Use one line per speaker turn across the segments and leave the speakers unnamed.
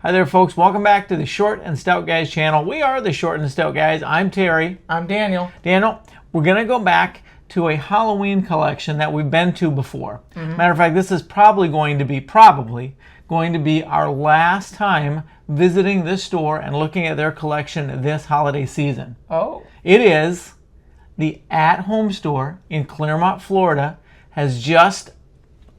Hi there, folks. Welcome back to the Short and Stout Guys channel. We are the Short and Stout Guys. I'm Terry.
I'm Daniel.
Daniel, we're going to go back to a Halloween collection that we've been to before. Matter of fact, this is probably going to be our last time visiting this store and looking at their collection this holiday season.
Oh.
It is the At Home store in Clermont, Florida, has just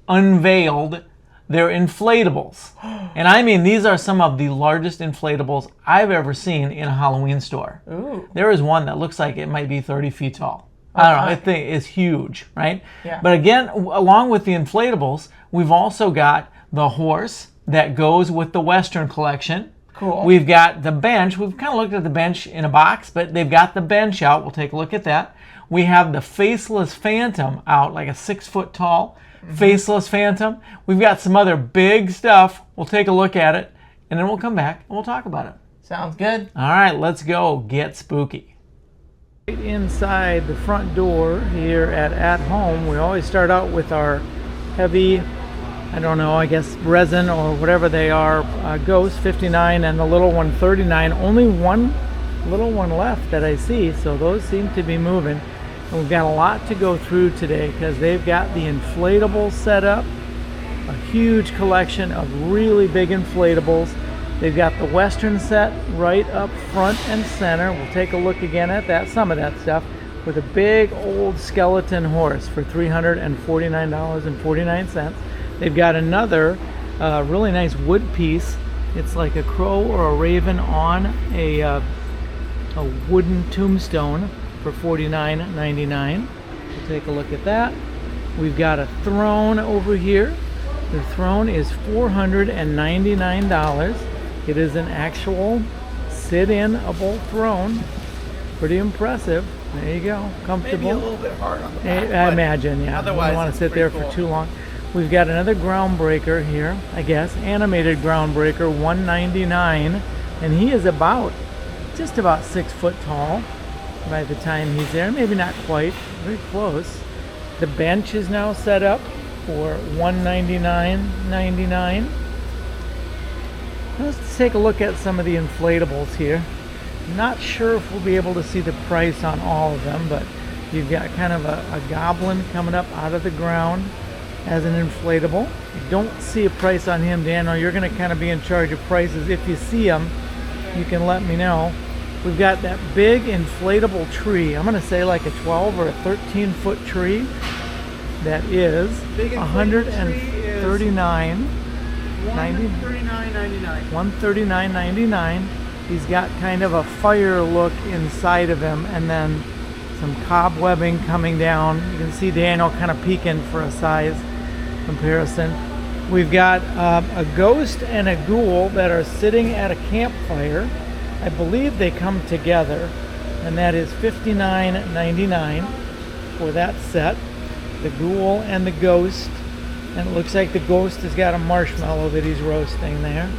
unveiled their inflatables. And I mean, these are some of the largest inflatables I've ever seen in a Halloween store.
Ooh.
There is one that looks like it might be 30 feet tall. I don't know, I think it's huge, right?
Yeah.
But again, along with the inflatables, we've also got the horse that goes with the Western collection.
Cool.
We've got the bench. We've kind of looked at the bench in a box, but they've got the bench out. We'll take a look at that. We have the Faceless Phantom out, like a 6 foot tall Faceless Phantom. We've got some other big stuff. We'll take a look at it, and then we'll come back and we'll talk about it.
Sounds good.
All right, let's go get spooky. Right inside the front door here at Home, we always start out with our heavy, I don't know, I guess resin or whatever they are, Ghost 59 and the little one 39. Only one little one left that I see, so those seem to be moving. And we've got a lot to go through today because they've got the inflatables set up, a huge collection of really big inflatables. They've got the Western set right up front and center. We'll take a look again at that, some of that stuff, with a big old skeleton horse for $349.49. They've got another really nice wood piece. It's like a crow or a raven on a wooden tombstone for $49.99. We'll take a look at that. We've got a throne over here. The throne is $499. It is an actual sit-in-able throne. Pretty impressive. There you go. Comfortable.
Maybe a little bit hard on the back.
I imagine, yeah.
Otherwise,
you don't want to sit there for too long. We've got another groundbreaker here, I guess. Animated groundbreaker, $199. And he is just about 6 foot tall by the time he's there. Maybe not quite. Very close. The bench is now set up for $199.99. Let's take a look at some of the inflatables here. Not sure if we'll be able to see the price on all of them, but you've got kind of a goblin coming up out of the ground as an inflatable. I don't see a price on him, Daniel. You're going to kind of be in charge of prices. If you see them, you can let me know. We've got that big inflatable tree. I'm going to say like a 12 or a 13 foot tree. That is $139.99. $139.99. He's got kind of a fire look inside of him, and then some cobwebbing coming down. You can see Daniel kind of peeking for a size comparison. We've got a ghost and a ghoul that are sitting at a campfire. I believe they come together, and that is $59.99 for that set. The ghoul and the ghost, and it looks like the ghost has got a marshmallow that he's roasting there.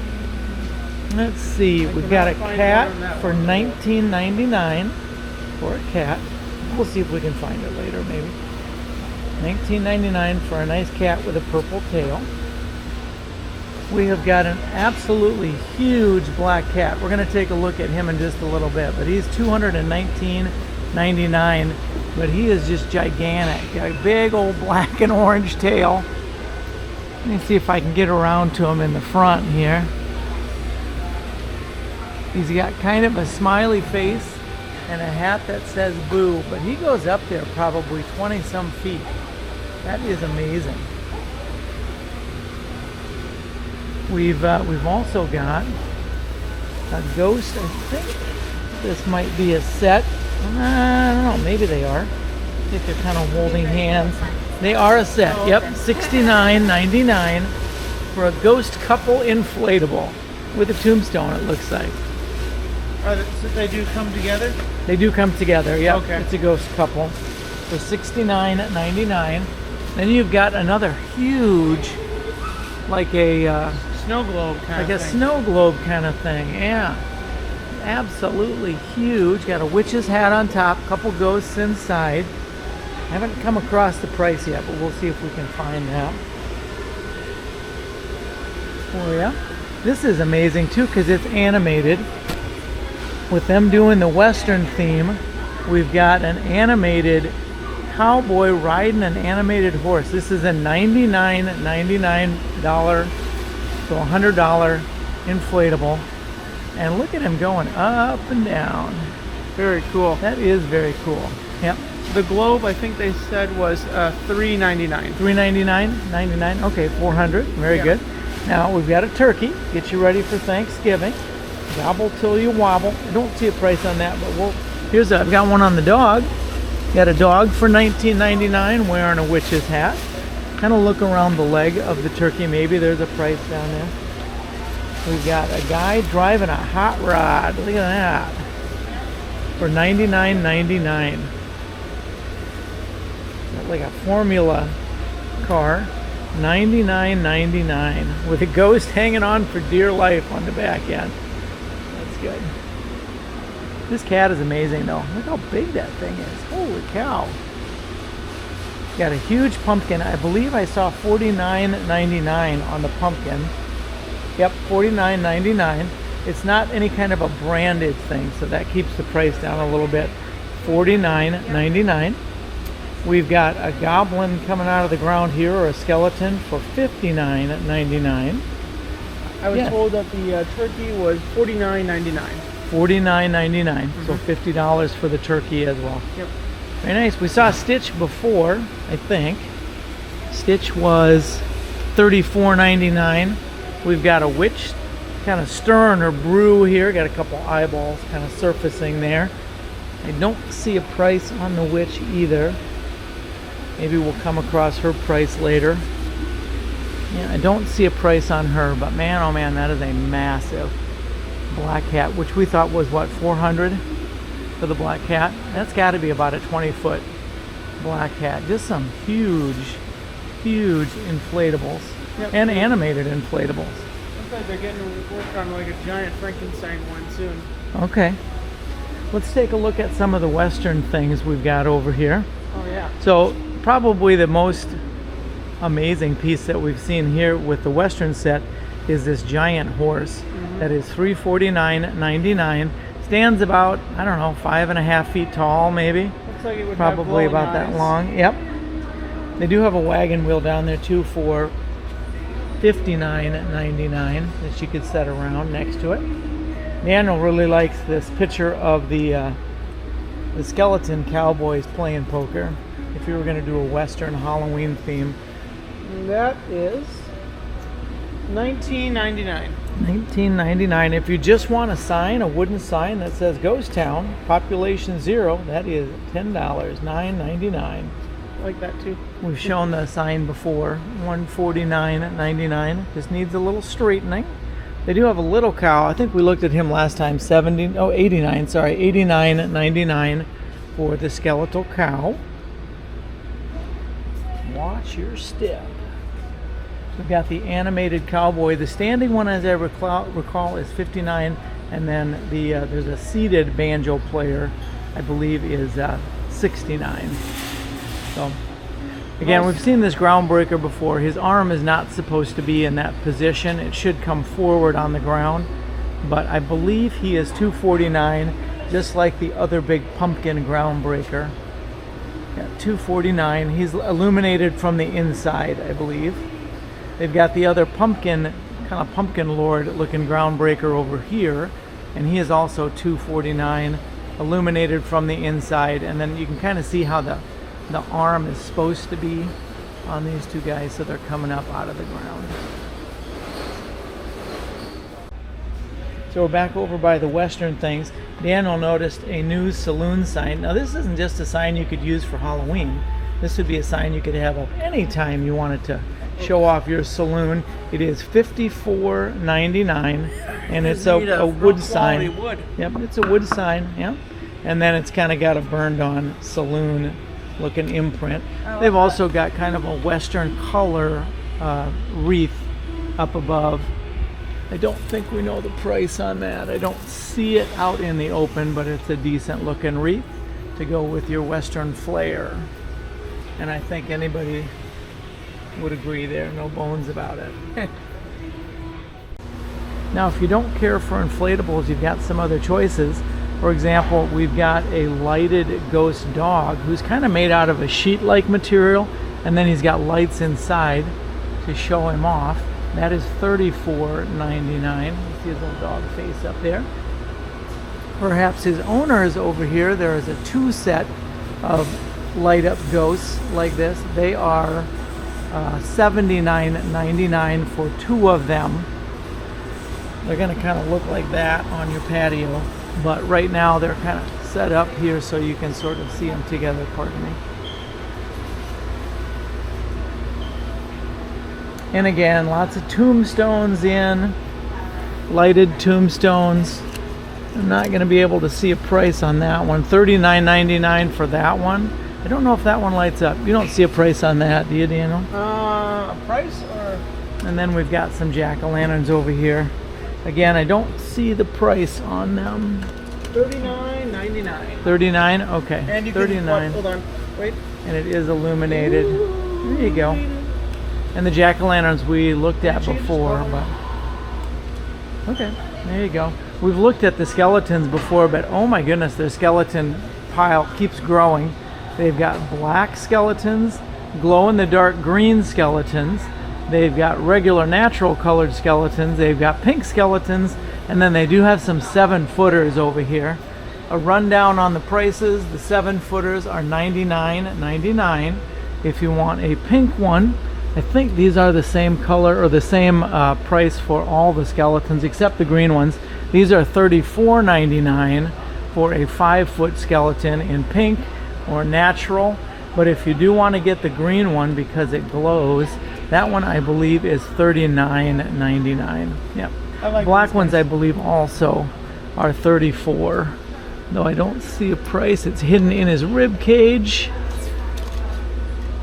Let's see, we've got a cat for $19.99 for a cat. We'll see if we can find it later, maybe. $19.99 for a nice cat with a purple tail. We have got an absolutely huge black cat. We're going to take a look at him in just a little bit, but he's $219.99, but he is just gigantic. Got a big old black and orange tail. Let me see if I can get around to him in the front here. He's got kind of a smiley face and a hat that says boo, but he goes up there probably 20 some feet. That is amazing. We've also got a ghost. I think this might be a set. I don't know, maybe they are. I think they're kind of holding hands. They are a set, yep, $69.99 for a ghost couple inflatable with a tombstone, it looks like.
So they do come together?
They do come together, yep.
Okay.
It's a ghost couple for $69.99. Then you've got another huge, like a
Snow globe kind of thing.
like a snow globe kind of thing, yeah. Absolutely huge. Got a witch's hat on top, couple ghosts inside. I haven't come across the price yet, but we'll see if we can find that for you. This is amazing too because it's animated. With them doing the Western theme, we've got an animated cowboy riding an animated horse. This is a $99 to $100 inflatable. And look at him going up and down.
Very cool.
That is very cool. Yep.
The globe, I think they said, was $3.99.
$3.99, 99. Okay, 400. Very good. Now we've got a turkey. Get you ready for Thanksgiving. Gobble till you wobble. I don't see a price on that, but I've got one on the dog. Got a dog for $19.99 wearing a witch's hat. Kind of look around the leg of the turkey. Maybe there's a price down there. We've got a guy driving a hot rod. Look at that. For $99.99. Like a Formula car. $99.99 with a ghost hanging on for dear life on the back end. That's good. This cat is amazing though. Look how big that thing is. Holy cow. Got a huge pumpkin. I believe I saw $49.99 on the pumpkin. Yep, $49.99. It's not any kind of a branded thing, so that keeps the price down a little bit. $49.99. We've got a goblin coming out of the ground here, or a skeleton, for $59.99.
I was told that the turkey was $49.99.
$49.99, so $50 for the turkey as well.
Yep.
Very nice. We saw Stitch before, I think. Stitch was $34.99. We've got a witch, kind of stern or brew here. Got a couple eyeballs kind of surfacing there. I don't see a price on the witch either. Maybe we'll come across her price later. Yeah, I don't see a price on her, but man, oh man, that is a massive black cat, which we thought was what, 400 for the black cat? That's got to be about a 20-foot black cat. Just some huge inflatables.
Yep.
And animated inflatables.
Looks like they're getting to work on like a giant Frankenstein one soon.
Okay. Let's take a look at some of the Western things we've got over here.
Oh yeah.
So probably the most amazing piece that we've seen here with the Western set is this giant horse. That is $349.99. Stands about, I don't know, 5.5 feet tall maybe.
Looks like it would
probably
have
about
eyes.
that long. Yep. They do have a wagon wheel down there too for $59.99 that you could set around next to it. Daniel really likes this picture of the skeleton cowboys playing poker. If you were going to do a Western Halloween theme,
That is $19.99.
$19.99. If you just want a sign, a wooden sign that says Ghost Town, population 0, that is $10, $9.99.
I like that too.
We've shown the sign before, $149.99. Just needs a little straightening. They do have a little cow. I think we looked at him last time, $89.99 for the skeletal cow. Watch your step. We've got the animated cowboy. The standing one, as I recall, is $59, and then there's a seated banjo player, I believe, is $69. So, again, we've seen this groundbreaker before. His arm is not supposed to be in that position. It should come forward on the ground, but I believe he is $249, just like the other big pumpkin groundbreaker. Yeah, $249. He's illuminated from the inside, I believe. They've got the other pumpkin, kind of pumpkin lord looking groundbreaker over here, and he is also $249, illuminated from the inside, and then you can kind of see how the arm is supposed to be on these two guys, so they're coming up out of the ground. So we're back over by the Western things. Daniel noticed a new saloon sign. Now this isn't just a sign you could use for Halloween. This would be a sign you could have up any time you wanted to show off your saloon. It is $54.99, and it's a wood sign.
Wood.
Yep, it's a wood sign. Yep, and then it's kind of got a burned-on saloon looking imprint. They've also got kind of a Western color wreath up above. I don't think we know the price on that. I don't see it out in the open, but it's a decent looking wreath to go with your Western flair. And I think anybody would agree there, no bones about it. Now, if you don't care for inflatables, you've got some other choices. For example, we've got a lighted ghost dog who's kind of made out of a sheet-like material, and then he's got lights inside to show him off. That is $34.99. You see his little dog face up there. Perhaps his owner is over here. There is a 2 set of light-up ghosts like this. They are $79.99 for 2 of them. They're going to kind of look like that on your patio, but right now they're kind of set up here so you can sort of see them together. Pardon me. And again, lots of tombstones in, lighted tombstones. I'm not going to be able to see a price on that one. $39.99 for that one. I don't know if that one lights up. You don't see a price on that, do you, Daniel?
A price or?
And then we've got some jack-o'-lanterns over here. Again, I don't see the price on them.
$39.99.
39? Okay.
And you
39.
Can, hold on, wait.
And it is illuminated. There you go. And the jack-o'-lanterns we looked at before, but okay, there you go. We've looked at the skeletons before, but oh my goodness, their skeleton pile keeps growing. They've got black skeletons, glow-in-the-dark green skeletons. They've got regular natural colored skeletons. They've got pink skeletons, and then they do have some 7-footers over here. A rundown on the prices: the 7-footers are $99.99. If you want a pink one, I think these are the same color or the same price for all the skeletons except the green ones. These are $34.99 for a 5-foot skeleton in pink or natural. But if you do want to get the green one because it glows, that one I believe is $39.99. Yep.
Like
black ones I believe also are $34. Though I don't see a price. It's hidden in his rib cage,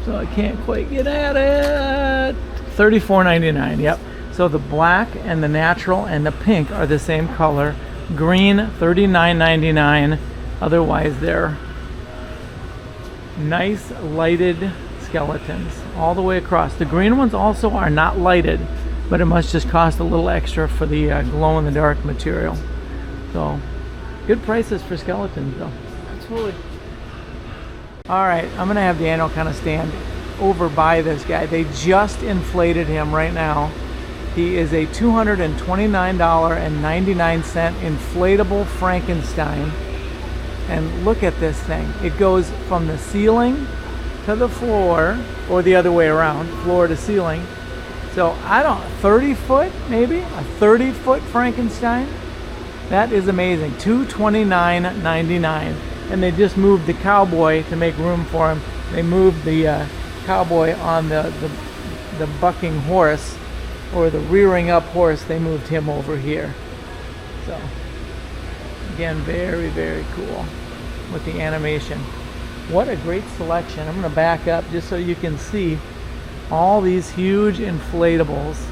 so I can't quite get at it. $34.99. Yep. So the black and the natural and the pink are the same color. Green, $39.99. Otherwise, they're nice lighted skeletons all the way across. The green ones also are not lighted, but it must just cost a little extra for the glow-in-the-dark material. So, good prices for skeletons, though.
Absolutely.
All right, I'm gonna have Daniel kind of stand over by this guy. They just inflated him right now. He is a $229.99 inflatable Frankenstein. And look at this thing. It goes from the ceiling to the floor, or the other way around, floor to ceiling. So I don't, 30 foot maybe? A 30-foot Frankenstein? That is amazing. $229.99. And they just moved the cowboy to make room for him. They moved the cowboy on the bucking horse, or the rearing up horse. They moved him over here. So again, very, very cool with the animation. What a great selection. I'm going to back up just so you can see all these huge inflatables.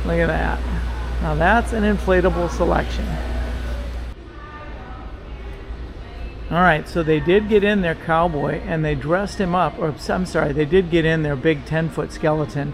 Look at that. Now that's an inflatable selection. All right, so they did get in their cowboy and they dressed him up, or I'm sorry, they did get in their big 10-foot skeleton,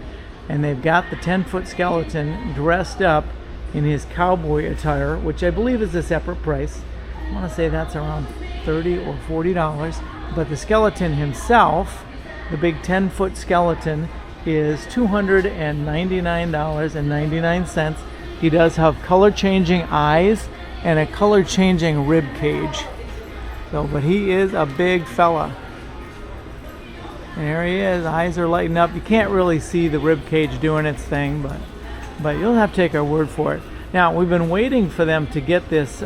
and they've got the 10-foot skeleton dressed up in his cowboy attire, which I believe is a separate price. I want to say that's around $30 or $40, but the skeleton himself, the big 10-foot skeleton, is $299.99. He does have color-changing eyes and a color-changing rib cage. So, but he is a big fella. And there he is. Eyes are lighting up. You can't really see the rib cage doing its thing, but you'll have to take our word for it. Now, we've been waiting for them to get this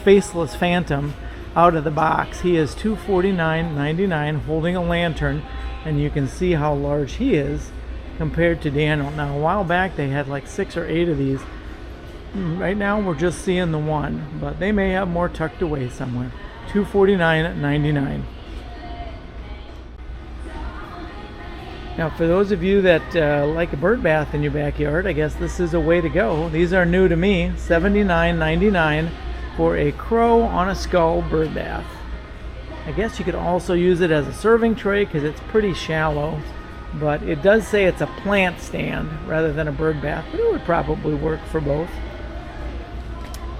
faceless phantom out of the box. He is $249.99 holding a lantern, and you can see how large he is compared to Daniel. Now, a while back they had like 6 or 8 of these. Right now we're just seeing the one, but they may have more tucked away somewhere. $249.99. Now, for those of you that like a bird bath in your backyard, I guess this is a way to go. These are new to me. $79.99 for a crow on a skull bird bath. I guess you could also use it as a serving tray because it's pretty shallow. but it does say it's a plant stand rather than a bird bath, but it would probably work for both.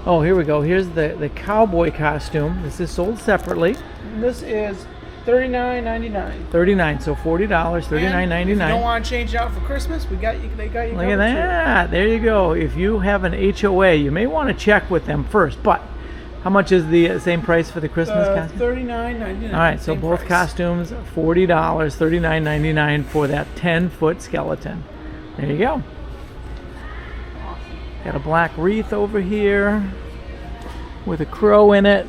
Oh, here we go. Here's the cowboy costume. This is sold separately.
This is $39.99.
$39, so $40, $39.99.
If you don't want to change it out for Christmas, they got you.
Look at that. There you go. If you have an HOA, you may want to check with them first. But how much is the same price for the Christmas costume?
$39.99.
All right, so both costumes, $40, $39.99 for that 10-foot skeleton. There you go. Got a black wreath over here with a crow in it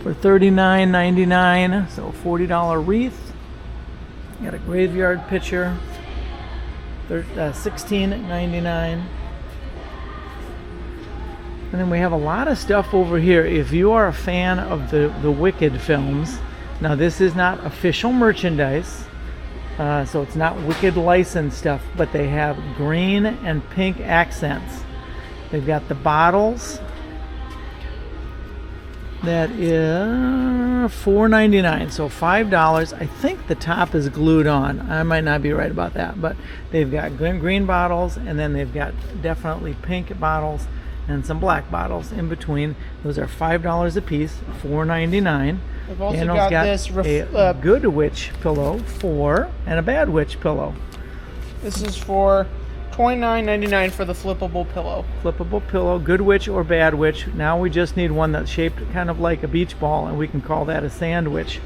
for $39.99, so $40 wreath. Got a graveyard picture, $16.99. And then we have a lot of stuff over here. If you are a fan of the Wicked films, now this is not official merchandise, so it's not Wicked licensed stuff, but they have green and pink accents. They've got the bottles. That is $4.99, so $5. I think the top is glued on. I might not be right about that, but they've got green bottles, and then they've got definitely pink bottles and some black bottles in between. Those are $5 a piece, $4.99.
We've also
Daniel's
got this
a good witch pillow and a bad witch pillow.
This is for $29.99 for the flippable pillow.
Flippable pillow, good witch or bad witch. Now we just need one that's shaped kind of like a beach ball, and we can call that a sandwich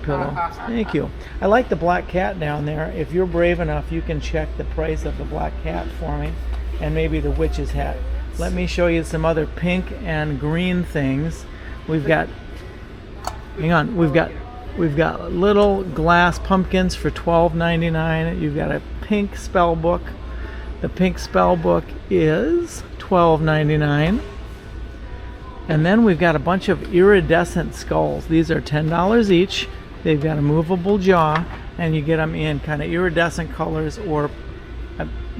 pillow. Thank you. I like the black cat down there. If you're brave enough, you can check the price of the black cat for me, and maybe the witch's hat. Let me show you some other pink and green things. We've got, hang on, we've got little glass pumpkins for $12.99. You've got a pink spell book. The pink spell book is $12.99. And then we've got a bunch of iridescent skulls. These are $10 each. They've got a movable jaw, and you get them in kind of iridescent colors or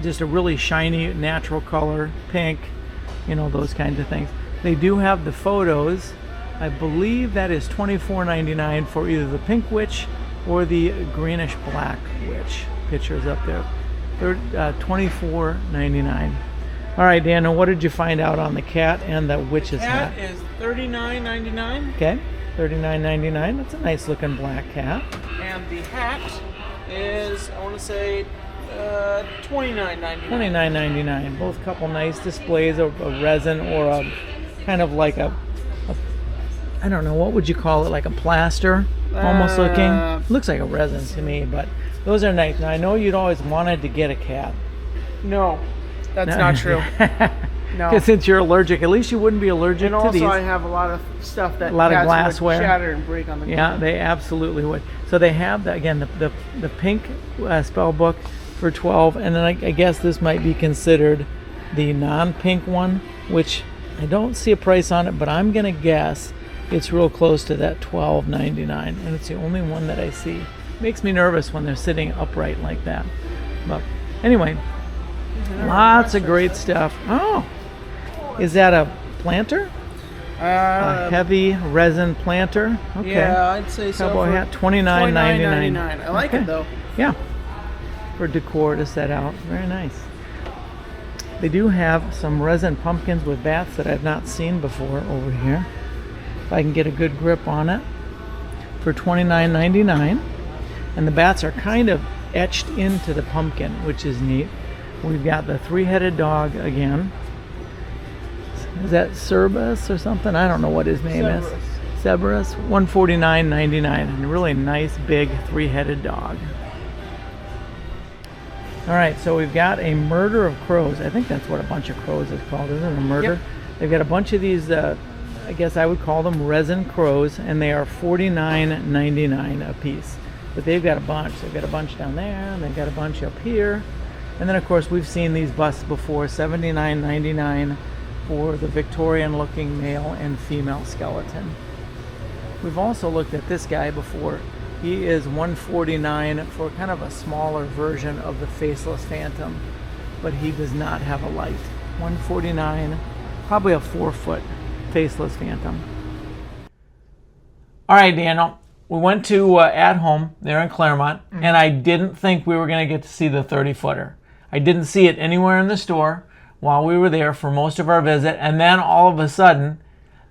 just a really shiny natural color, pink, those kinds of things. They do have the photos. I believe that is $24.99 for either the pink witch or the greenish black witch. Pictures up there. $24.99. All right, Daniel, what did you find out on the cat and the witch's hat?
Cat is $39.99.
Okay, $39.99. That's a nice looking black cat.
And the hat is, I want to say, $29.99.
$29.99. Both couple nice displays of resin or a kind of like a I don't know, what would you call it, like a plaster almost looking? Looks like a resin to me, but those are nice. Now I know you'd always wanted to get a cat.
No, that's not true. No.
Because since you're allergic, at least you wouldn't be allergic to these.
And also I have a lot of stuff that
a lot of
cats
glassware
would shatter and break on the ground.
Yeah, they absolutely would. So they have, the pink spell book for $12, and then I guess this might be considered the non-pink one, which I don't see a price on it, but I'm going to guess it's real close to that $12.99, and it's the only one that I see. Makes me nervous when they're sitting upright like that. But anyway, lots of great stuff. Oh, is that a planter? A heavy resin planter? Okay.
Yeah, I'd say so.
Cowboy hat, $29.99.
I like it though.
Yeah, for decor to set out. Very nice. They do have some resin pumpkins with bats that I've not seen before over here. If I can get a good grip on it, for $29.99. And the bats are kind of etched into the pumpkin, which is neat. We've got the three-headed dog again. Is that Cerberus or something? I don't know what his name is. Cerberus, $149.99. And a really nice big three-headed dog. All right, so we've got a murder of crows. I think that's what a bunch of crows is called, isn't it? A murder?
Yep.
They've got a bunch of these, I guess I would call them resin crows, and they are $49.99 a piece. But they've got a bunch. They've got a bunch down there, and they've got a bunch up here. And then, of course, we've seen these busts before, $79.99 for the Victorian-looking male and female skeleton. We've also looked at this guy before. He is $149 for kind of a smaller version of the faceless phantom, but he does not have a light. $149, probably a 4-foot faceless phantom. All right, Daniel, we went to At Home there in Claremont, and I didn't think we were going to get to see the 30-footer. I didn't see it anywhere in the store while we were there for most of our visit, and then all of a sudden,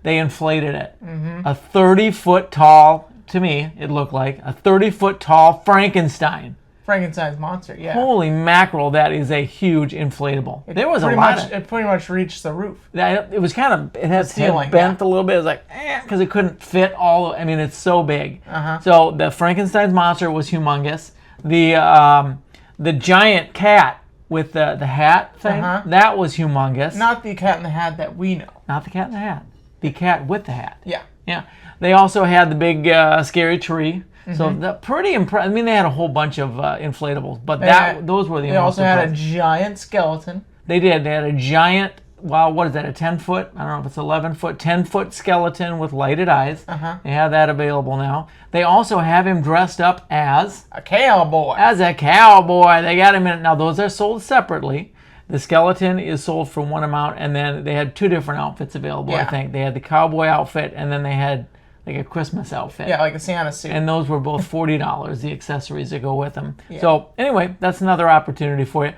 they inflated it. A 30-foot tall, to me, it looked like, a 30-foot tall Frankenstein.
Frankenstein's monster, yeah.
Holy mackerel, that is a huge inflatable. There was a lot.
It pretty much reached the roof.
It was kind of, it had
ceiling,
bent a little bit. It was like, because it couldn't fit all, I mean, it's so big. So the Frankenstein's monster was humongous. The giant cat with the hat thing, that was humongous.
Not the Cat in the Hat that we know.
Not the cat in the hat. The cat with the hat.
Yeah.
Yeah. They also had the big scary tree. So pretty impressive. I mean, they had a whole bunch of inflatables, but those were the most impressive.
They also had a giant skeleton.
They did. They had a giant, well, what is that, a 10-foot? I don't know if it's 11-foot, 10-foot skeleton with lighted eyes. They have that available now. They also have him dressed up as
a cowboy.
As a cowboy. They got him in. Now, those are sold separately. The skeleton is sold for one amount, and then they had 2 different outfits available, I think. They had the cowboy outfit, and then they had like a Christmas outfit.
Yeah, like a Santa suit.
And those were both $40, the accessories that go with them. Yeah. So anyway, that's another opportunity for you.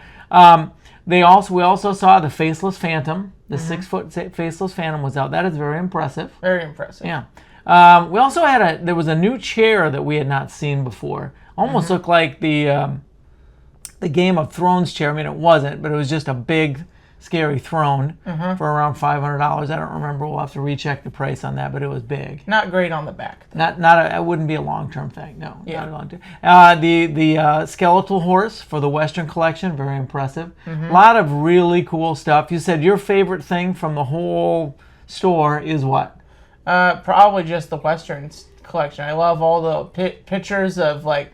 We also saw the Faceless Phantom. The 6-foot Faceless Phantom was out. That is very impressive.
Very impressive.
Yeah. We also had there was a new chair that we had not seen before. Almost looked like the Game of Thrones chair. I mean, it wasn't, but it was just a big, scary throne for around $500. I don't remember. We'll have to recheck the price on that, but it was big.
Not great on the back.
It wouldn't be a long-term thing. No, not a long-term. The skeletal horse for the Western collection, very impressive. A lot of really cool stuff. You said your favorite thing from the whole store is what?
Probably just the Westerns collection. I love all the pictures of like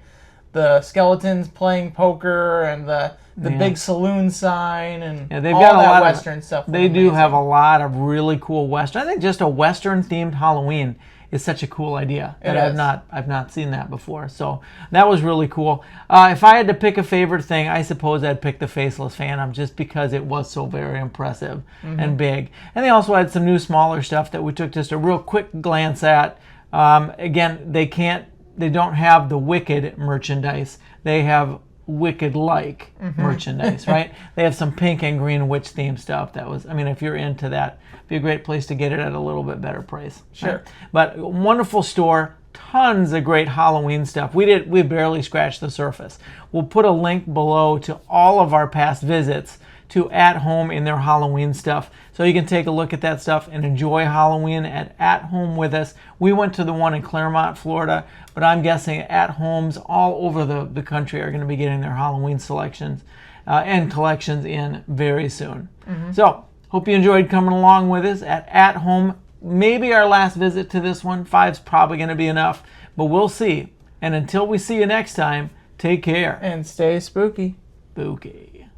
the skeletons playing poker and the big saloon sign and
they've
all
got
that
a lot
Western
of,
stuff.
They do have a lot of really cool Western. I think just a Western themed Halloween is such a cool idea that I've not seen that before. So that was really cool. If I had to pick a favorite thing, I suppose I'd pick the Faceless Phantom just because it was so very impressive and big. And they also had some new smaller stuff that we took just a real quick glance at. Again, they don't have the Wicked merchandise. They have Wicked-like merchandise, right? They have some pink and green witch themed stuff. If you're into that, it'd be a great place to get it at a little bit better price.
Sure.
Right? But wonderful store, tons of great Halloween stuff. We barely scratched the surface. We'll put a link below to all of our past visits to At Home in their Halloween stuff. So you can take a look at that stuff and enjoy Halloween at Home with us. We went to the one in Claremont, Florida, but I'm guessing At Homes all over the country are going to be getting their Halloween selections and collections in very soon. So hope you enjoyed coming along with us at Home. Maybe our last visit to this one. 5's probably going to be enough, but we'll see. And until we see you next time, take care.
And stay spooky.
Spooky.